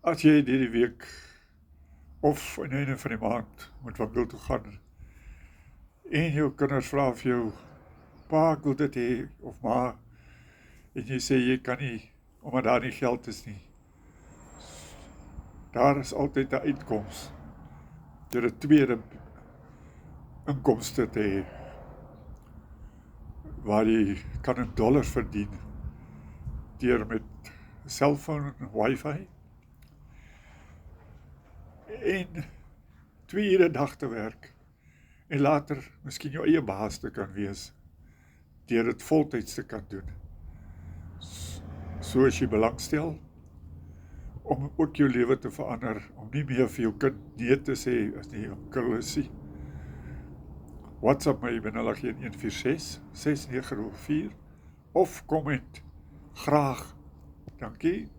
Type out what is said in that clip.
As jy hierdie week of aan die einde van die maand moet winkel toe gaan en jou kinders vra vir jou, pa, ek wil dit hê, of ma, en jy sê jy kan nie, omdat daar nie geld is nie. Daar is altyd 'n uitkoms deur 'n tweede inkomste te hê, waar jy kan in dollars verdien deur met selfoon en wifi en 2 ure 'n dag te werk en later miskien jou eie baas te kan wees deur dit voltyds te kan doen. So as jy belangstel om ook jou lewe te verander, om nie meer vir jou kind nee te sê as nie onkel is nie. WhatsApp my by 081 446 6904 of comment graag. Dankie.